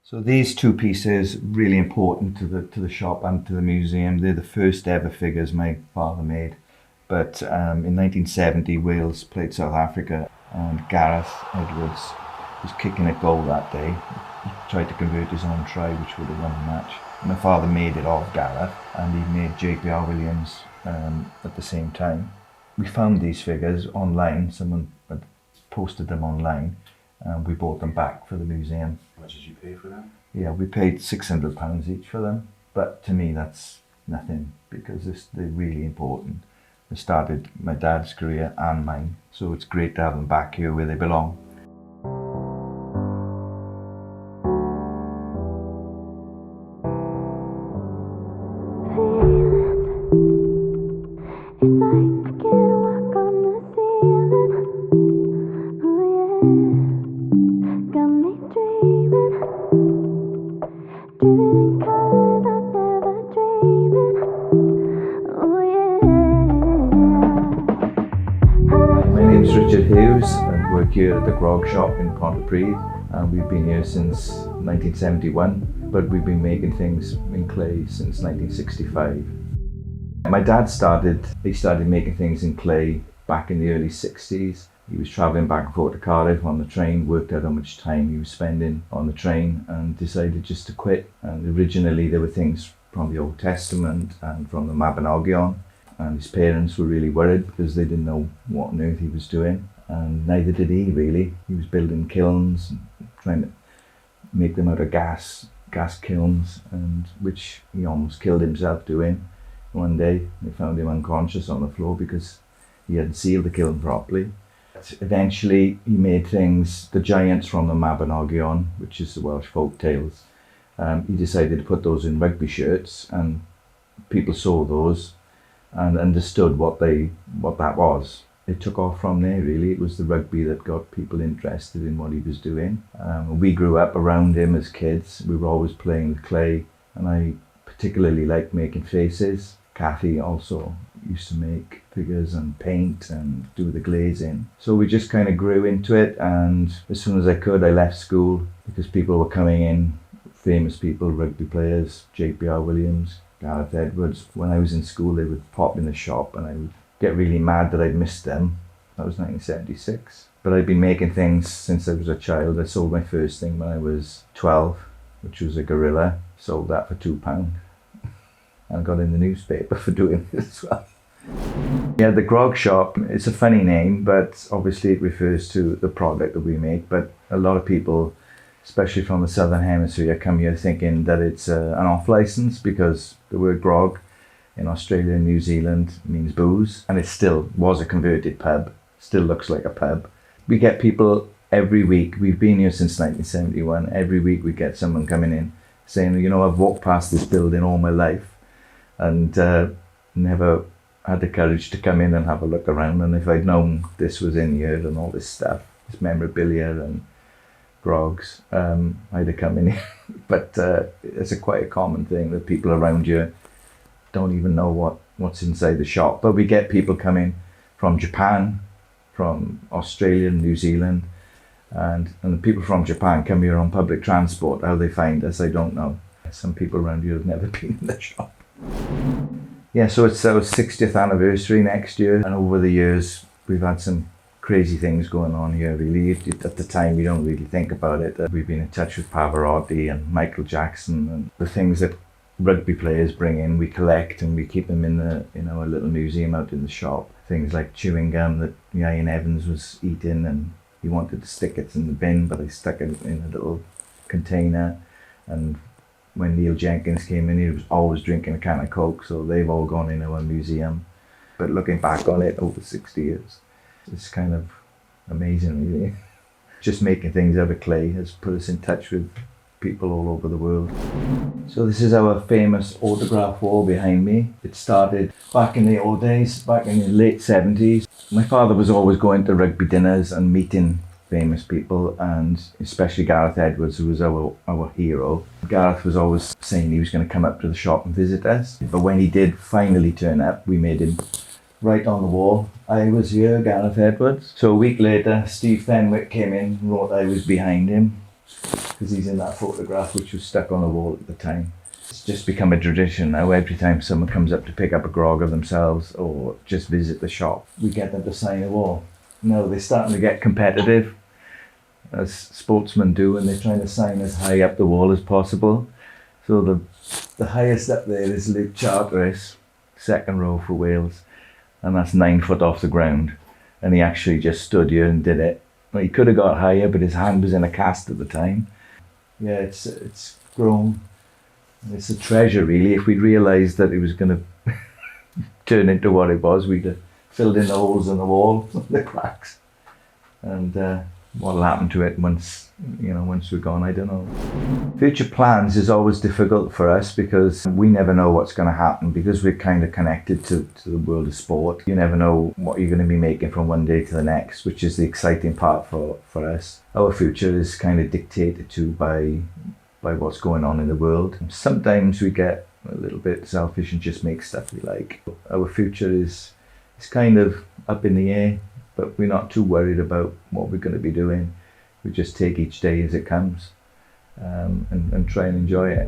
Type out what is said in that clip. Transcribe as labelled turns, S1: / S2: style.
S1: So these two pieces really important to the shop and to the museum. They're the first ever figures my father made. But in 1970, Wales played South Africa, and Gareth Edwards was kicking a goal that day. He tried to convert his own try, which would have won the match. My father made it of Gareth, and he made JPR Williams at the same time. We found these figures online. Someone had posted them online, and we bought them back for the museum.
S2: How much did you pay for them?
S1: Yeah, we paid £600 each for them. But to me, that's nothing, because they're really important. They started my dad's career and mine, so it's great to have them back here where they belong. John Hughes, and work here at the Grog Shop in Pontypridd, and we've been here since 1971, but we've been making things in clay since 1965. My dad started making things in clay back in the early 60s. He was travelling back and forth to Cardiff on the train, worked out how much time he was spending on the train, and decided just to quit. And originally there were things from the Old Testament and from the Mabinogion. And his parents were really worried because they didn't know what on earth he was doing, and neither did he really. He was building kilns and trying to make them out of gas kilns, and which he almost killed himself doing. One day they found him unconscious on the floor because he hadn't sealed the kiln properly. But eventually he made things, the giants from the Mabinogion, which is the Welsh folk tales. He decided to put those in rugby shirts, and people saw those and understood what that was. It took off from there really. It was the rugby that got people interested in what he was doing. We grew up around him as kids. We were always playing with clay, and I particularly liked making faces. Kathy also used to make figures and paint and do the glazing. So we just kind of grew into it, and as soon as I could I left school because people were coming in, famous people, rugby players, JPR Williams, Gareth Edwards. When I was in school they would pop in the shop and I would get really mad that I'd missed them. That was 1976. But I'd been making things since I was a child. I sold my first thing when I was 12, which was a gorilla. Sold that for £2 and got in the newspaper for doing it as well. Yeah, the Grog Shop, it's a funny name, but obviously it refers to the product that we make. But a lot of people, especially from the Southern Hemisphere, come here thinking that it's an off-license, because the word grog in Australia and New Zealand means booze, and it still was a converted pub, still looks like a pub. We get people every week, we've been here since 1971, every week we get someone coming in saying, you know, I've walked past this building all my life and never had the courage to come in and have a look around, and if I'd known this was in here and all this stuff, this memorabilia and grogs, I'd have come in here. But it's quite a common thing that people around you don't even know what's inside the shop. But we get people coming from Japan, from Australia and New Zealand, and the people from Japan come here on public transport. How they find us, I don't know. Some people around here have never been in the shop. Yeah, so it's our 60th anniversary next year, and over the years we've had some crazy things going on here really. At the time we don't really think about it. We've been in touch with Pavarotti and Michael Jackson, and the things that rugby players bring in we collect and we keep them in our little museum out in the shop. Things like chewing gum that Ian Evans was eating, and he wanted to stick it in the bin, but I stuck it in a little container. And when Neil Jenkins came in, he was always drinking a can of Coke, so they've all gone in our museum. But looking back on it over 60 years, it's kind of amazing really. Just making things out of clay has put us in touch with people all over the world. So this is our famous autograph wall behind me. It started back in the old days, back in the late 70s. My father was always going to rugby dinners and meeting famous people, and especially Gareth Edwards, who was our hero. Gareth was always saying he was going to come up to the shop and visit us. But when he did finally turn up, we made him right on the wall. I was here, Gareth Edwards. So a week later, Steve Fenwick came in and wrote I was behind him. because he's in that photograph which was stuck on the wall at the time. It's just become a tradition now. Every time someone comes up to pick up a grog of themselves or just visit the shop, we get them to sign a wall. Now they're starting to get competitive, as sportsmen do, and they're trying to sign as high up the wall as possible. So the highest up there is Luke Charteris, second row for Wales, and that's 9 foot off the ground. And he actually just stood here and did it. Well, he could have got higher, but his hand was in a cast at the time. Yeah, it's grown. It's a treasure, really. If we'd realised that it was going to turn into what it was, we'd have filled in the holes in the wall, the cracks. And what'll happen to it once we're gone, I don't know. Future plans is always difficult for us because we never know what's going to happen, because we're kind of connected to the world of sport. You never know what you're going to be making from one day to the next, which is the exciting part for us. Our future is kind of dictated to by what's going on in the world. Sometimes we get a little bit selfish and just make stuff we like. Our future is kind of up in the air, but we're not too worried about what we're going to be doing. We just take each day as it comes and try and enjoy it.